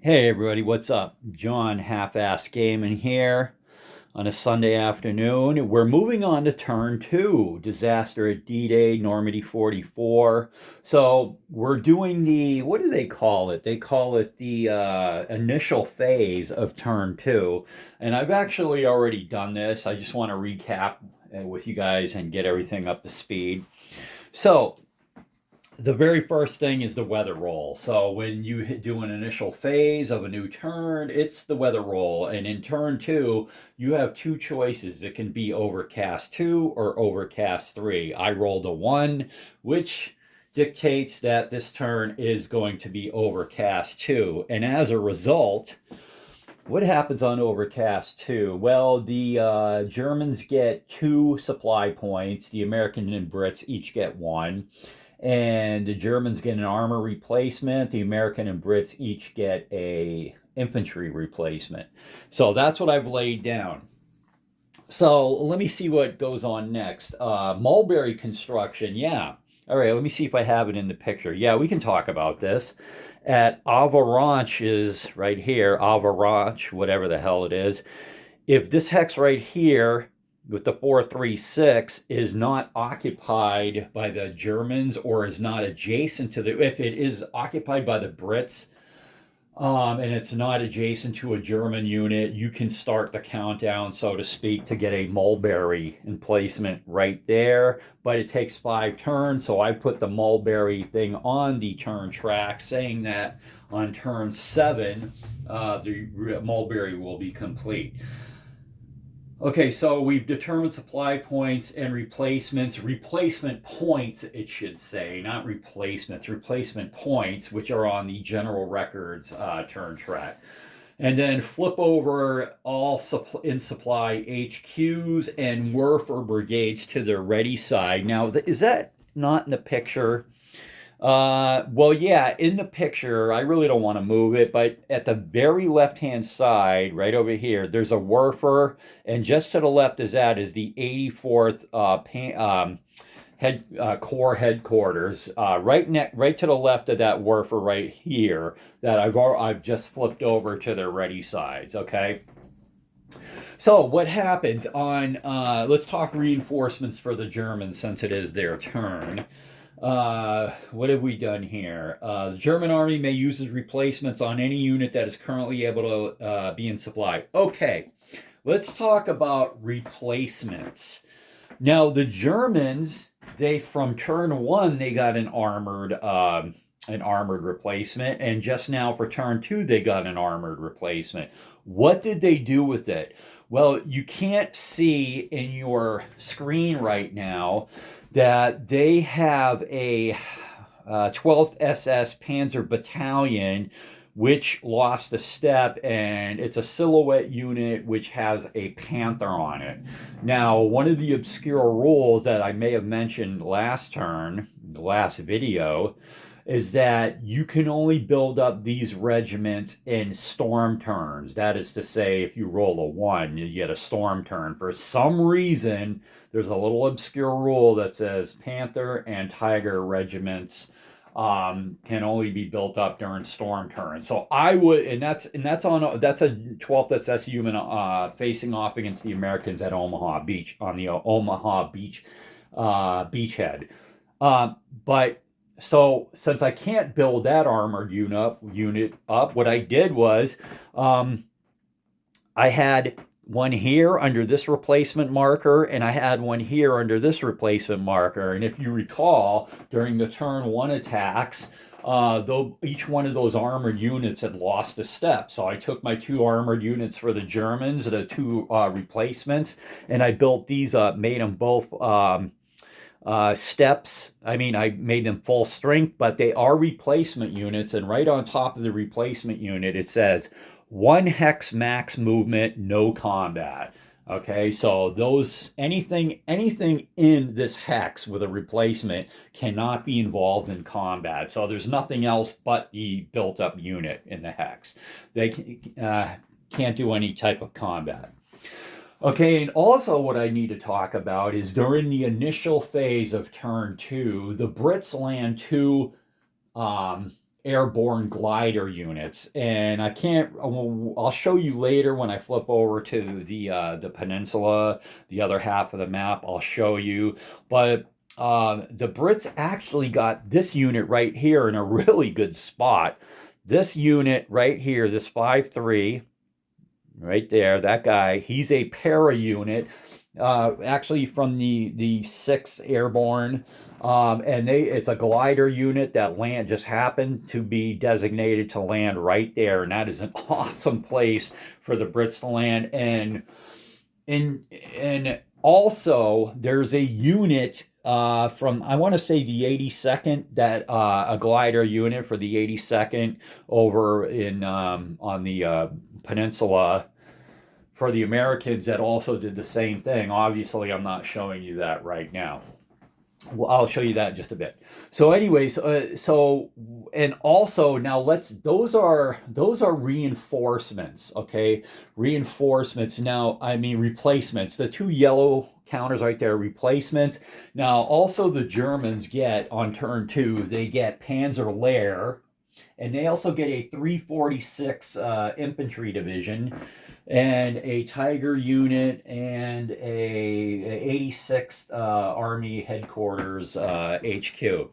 Hey everybody, what's up? John Half-Ass Gaming here on a Sunday afternoon. We're moving on to turn two, Disaster at D-Day, Normandy 44. So we're doing what do they call it? They call it the initial phase of turn two. And I've actually already done this. I just want to recap with you guys and get everything up to speed. So the very first thing is the weather roll. So when you do an initial phase of a new turn, it's the weather roll. And in turn two, you have two choices. It can be overcast 2 or overcast 3. I rolled a 1, which dictates that this turn is going to be overcast 2. And as a result, what happens on overcast 2? Well, the Germans get 2 supply points. The Americans and Brits each get 1, and the Germans get an armor replacement. The American and Brits each get a infantry replacement. So that's what I've laid down. So let me see what goes on next. Mulberry construction, yeah. All right, let me see if I have it in the picture. Yeah, we can talk about this. At Avalanche is right here, Avalanche, whatever the hell it is. If this hex right here with the 436 is not occupied by the Germans or is not adjacent to if it is occupied by the Brits, and it's not adjacent to a German unit, you can start the countdown, so to speak, to get a mulberry emplacement right there. But it takes 5 turns, so I put the mulberry thing on the turn track, saying that on turn 7, the mulberry will be complete. Okay, so we've determined supply points and replacements. Replacement points, it should say, not replacements. Replacement points, which are on the general records turn track. And then flip over all in supply HQs and Werfer brigades to their ready side. Now, is that not in the picture? Well, yeah, in the picture, I really don't want to move it, but at the very left-hand side, right over here, there's a Werfer, and just to the left is that is the 84th Corps headquarters. Right to the left of that Werfer right here, that I've just flipped over to their ready sides. Okay. So what happens on? Let's talk reinforcements for the Germans since it is their turn. What have we done here? The German army may use as replacements on any unit that is currently able to be in supply. Okay, let's talk about replacements. Now, the Germans, they from turn 1 they got an armored replacement, and just now for turn 2 they got an armored replacement. What did they do with it? Well, you can't see in your screen right now that they have a 12th SS Panzer Battalion which lost a step, and it's a silhouette unit which has a panther on it. Now, one of the obscure rules that I may have mentioned last turn, the last video, is that you can only build up these regiments in storm turns. That is to say, if you roll a 1, you get a storm turn. For some reason, there's a little obscure rule that says Panther and Tiger regiments can only be built up during storm turns. So I would, and that's a 12th SS unit facing off against the Americans at Omaha Beach on the Omaha Beach beachhead. But so since I can't build that armored unit up, what I did was I had one here under this replacement marker, and I had one here under this replacement marker. And if you recall, during the turn 1 attacks, though each one of those armored units had lost a step. So I took my 2 armored units for the Germans, the 2 replacements, and I built these up, made them both steps. I mean, I made them full strength, but they are replacement units. And right on top of the replacement unit, it says 1 hex max movement, no combat. Okay, so anything in this hex with a replacement cannot be involved in combat. So there's nothing else but the built-up unit in the hex. They can't do any type of combat. Okay, and also what I need to talk about is during the initial phase of turn 2, the Brits land 2 airborne glider units, and I can't. I'll show you later when I flip over to the peninsula, the other half of the map. I'll show you, but the Brits actually got this unit right here in a really good spot. This unit right here, this 5-3, right there, that guy, he's a para unit, actually from the 6th Airborne. And it's a glider unit that just happened to be designated to land right there, and that is an awesome place for the Brits to land. And also there's a unit from, I want to say, the 82nd, that a glider unit for the 82nd over in on the peninsula for the Americans that also did the same thing. Obviously, I'm not showing you that right now. Well, I'll show you that in just a bit. So, anyways, and also now those are reinforcements, okay? Reinforcements. Now, I mean replacements. The two yellow counters right there, replacements. Now, also the Germans get on turn two, they get Panzer Lehr, and they also get a 346 infantry division and a Tiger unit and a 86th Army headquarters HQ.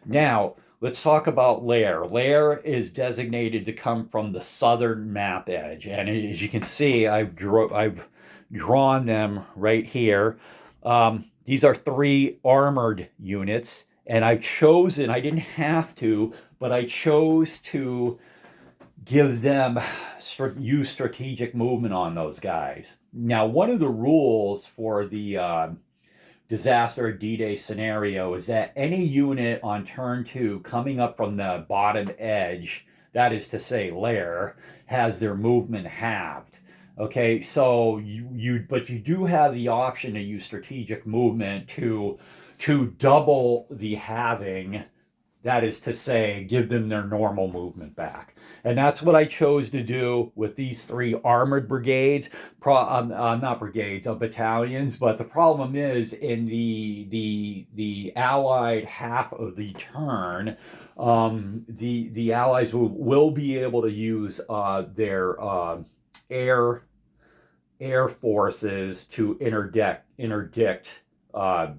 Now, let's talk about Lehr. Lehr is designated to come from the southern map edge, and as you can see, I've drawn them right here. These are 3 armored units, and I didn't have to, but I chose to give them use strategic movement on those guys. Now, one of the rules for the disaster D-Day scenario is that any unit on turn 2 coming up from the bottom edge, that is to say Lehr, has their movement halved. Okay, so but you do have the option to use strategic movement to double the halving. That is to say, give them their normal movement back. And that's what I chose to do with these 3 armored brigades, not brigades, battalions. But the problem is, in the Allied half of the turn, the Allies will be able to use their air forces to interdict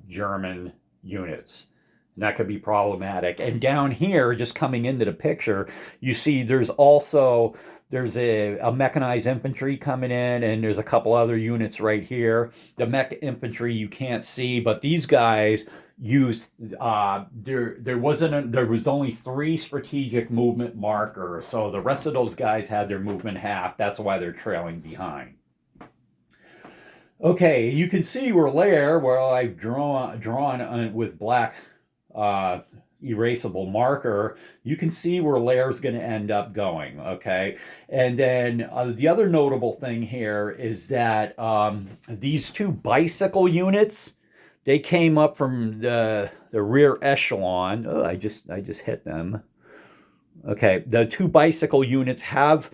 German units. And that could be problematic. And down here, just coming into the picture, you see there's a mechanized infantry coming in, and there's a couple other units right here. The mech infantry you can't see, but these guys used there was only 3 strategic movement markers, so the rest of those guys had their movement half. That's why they're trailing behind. Okay, you can see where I've drawn with black erasable marker, you can see where Lehr's going to end up going, okay? And then the other notable thing here is that these 2 bicycle units, they came up from the rear echelon. Oh, I just hit them. Okay, the 2 bicycle units have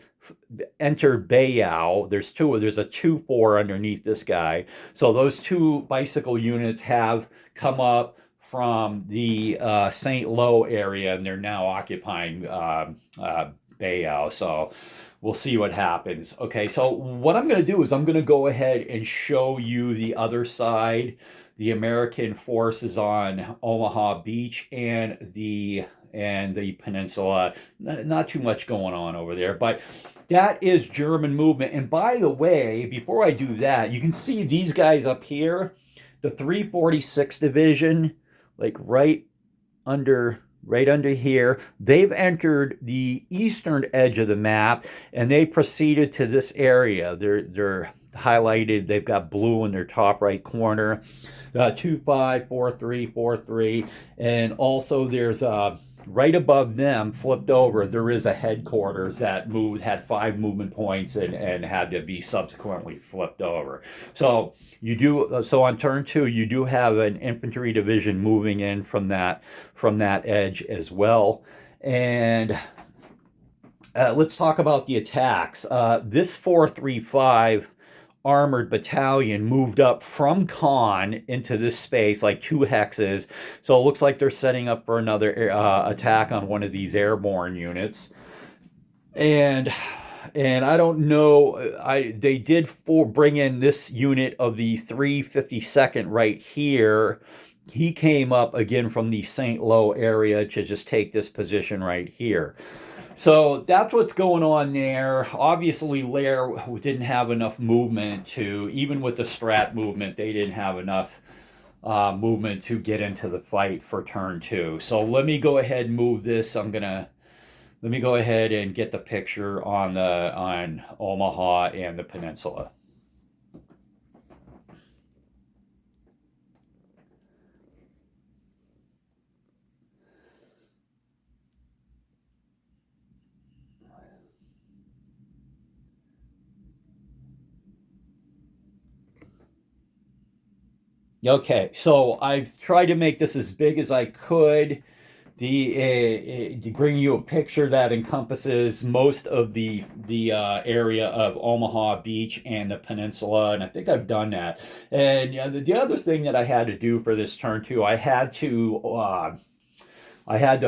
entered Bayou. There's a 2-4 underneath this guy. So those 2 bicycle units have come up from the St. Lo area, and they're now occupying Bayou. So we'll see what happens. Okay, so what I'm going to do is I'm going to go ahead and show you the other side, the American forces on Omaha Beach and the peninsula. Not too much going on over there, but that is German movement. And by the way, before I do that, you can see these guys up here, the 346 Division, like right under here, they've entered the eastern edge of the map, and they proceeded to this area. They're highlighted. They've got blue in their top right corner. 2-5-4-3-4-3, and also there's right above them, flipped over, there is a headquarters that had 5 movement points and had to be subsequently flipped over. So on turn 2, you do have an infantry division moving in from that edge as well. And let's talk about the attacks. This 4-3-5 armored battalion moved up from Con into this space, like 2 hexes. So it looks like they're setting up for another attack on one of these airborne units. And I don't know. They did bring in this unit of the 352nd right here. He came up again from the St. Lo area to just take this position right here. So that's what's going on there. Obviously, Lair didn't have enough movement to, even with the strat movement, they didn't have enough movement to get into the fight for turn 2. So let me go ahead and move this. Let me go ahead and get the picture on Omaha and the peninsula. Okay, so I've tried to make this as big as I could. To bring you a picture that encompasses most of the area of Omaha Beach and the peninsula, and I think I've done that. And the other thing that I had to do for this turn too, I had to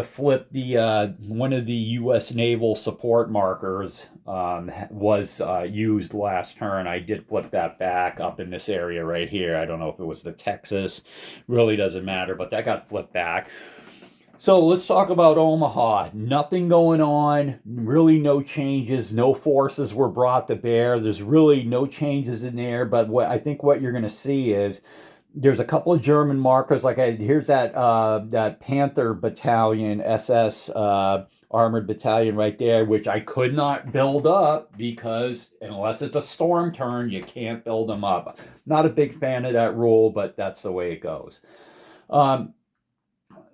flip the one of the U.S. naval support markers was used last turn. I did flip that back up in this area right here. I don't know if it was the Texas, really doesn't matter, but that got flipped back. So let's talk about Omaha. Nothing going on, really no changes, no forces were brought to bear. There's really no changes in there, but I think what you're going to see is there's a couple of German markers. Here's that Panther Battalion, SS armored battalion right there, which I could not build up because unless it's a storm turn, you can't build them up. Not a big fan of that rule, but that's the way it goes.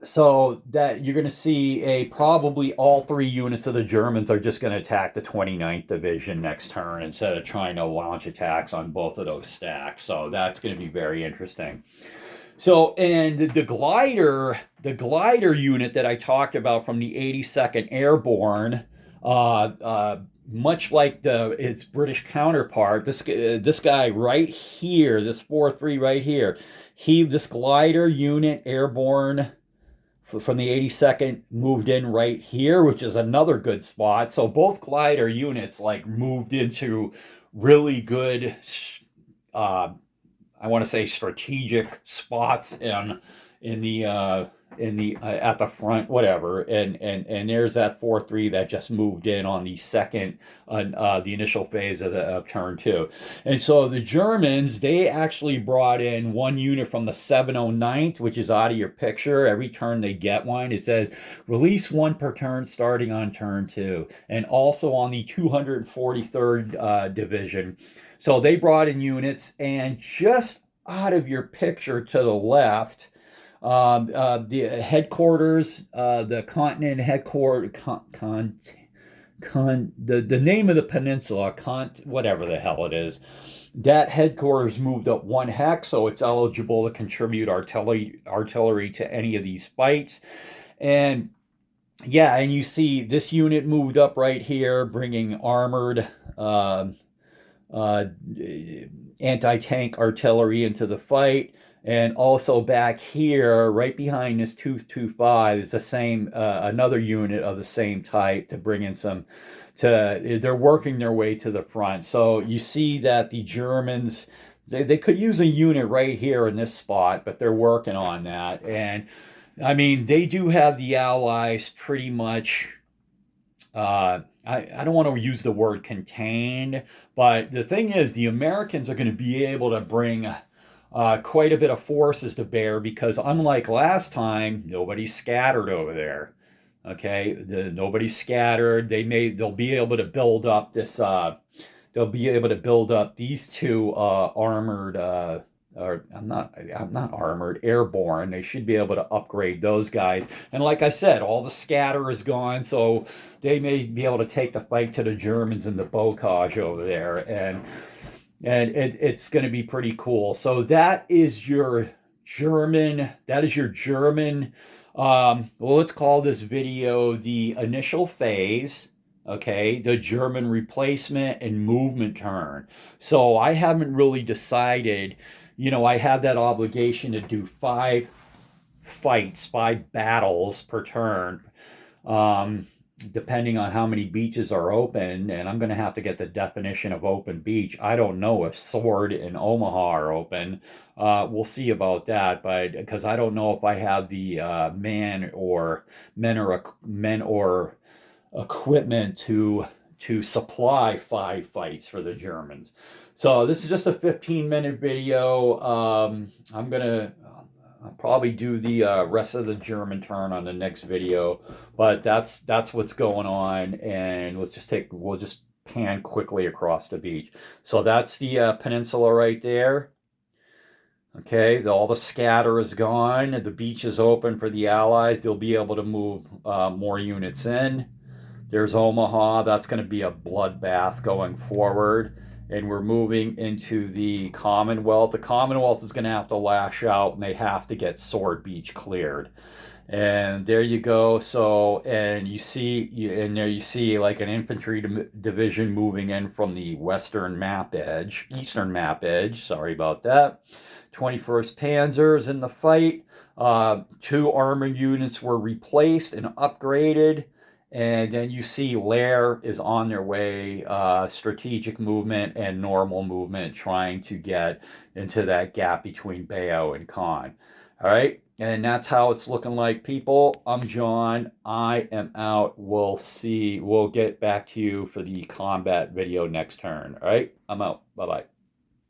So that you're going to see probably all 3 units of the Germans are just going to attack the 29th Division next turn instead of trying to launch attacks on both of those stacks. So that's going to be very interesting. So, and the glider unit that I talked about from the 82nd Airborne, much like its British counterpart, this guy right here, this 4-3 right here, this glider unit airborne from the 82nd moved in right here, which is another good spot. So both glider units moved into really good, I want to say strategic spots in the at the front, whatever, and there's that 4-3 that just moved in on the second, the initial phase of turn 2, and so the Germans, they actually brought in 1 unit from the 709th, which is out of your picture. Every turn they get one. It says release 1 per turn starting on turn 2, and also on the 243rd Division. So they brought in units, and just out of your picture to the left. The headquarters, the continent headquarters, the name of the peninsula, whatever the hell it is, that headquarters moved up 1 hex, so it's eligible to contribute artillery to any of these fights. And yeah, and you see this unit moved up right here, bringing armored anti-tank artillery into the fight. And also back here, right behind this 225, is the same, another unit of the same type to bring in they're working their way to the front. So you see that the Germans, they could use a unit right here in this spot, but they're working on that. And I mean, they do have the Allies pretty much, I don't want to use the word contained, but the thing is, the Americans are going to be able to bring quite a bit of forces to bear because unlike last time, nobody's scattered over there. Okay, nobody's scattered. They'll be able to build up this. They'll be able to build up these 2 armored. Or I'm not armored, airborne. They should be able to upgrade those guys. And like I said, all the scatter is gone, so they may be able to take the fight to the Germans in the bocage over there, and it's going to be pretty cool. So that is your German. Well, let's call this video the initial phase. okay, the German replacement and movement turn. So I haven't really decided, I have that obligation to do 5 fights, 5 battles per turn, um, depending on how many beaches are open. And I'm going to have to get the definition of open beach. I don't know if Sword and Omaha are open. We'll see about that, but because I don't know if I have the men or equipment to supply 5 fights for the Germans. So this is just a 15-minute video. I'm gonna I'll probably do the rest of the German turn on the next video, but that's what's going on, and we'll just pan quickly across the beach. So that's the peninsula right there. Okay, all the scatter is gone. The beach is open for the Allies. They'll be able to move more units in. There's Omaha. That's going to be a bloodbath going forward. And we're moving into the Commonwealth. The Commonwealth is going to have to lash out, and they have to get Sword Beach cleared. And there you go. So, and there you see like an infantry division moving in from the eastern map edge. Sorry about that. 21st Panzer is in the fight. 2 armored units were replaced and upgraded. And then you see Lair is on their way, strategic movement and normal movement, trying to get into that gap between Bayo and Khan. All right. And that's how it's looking like, people. I'm John. I am out. We'll see. We'll get back to you for the combat video next turn. All right. I'm out. Bye bye.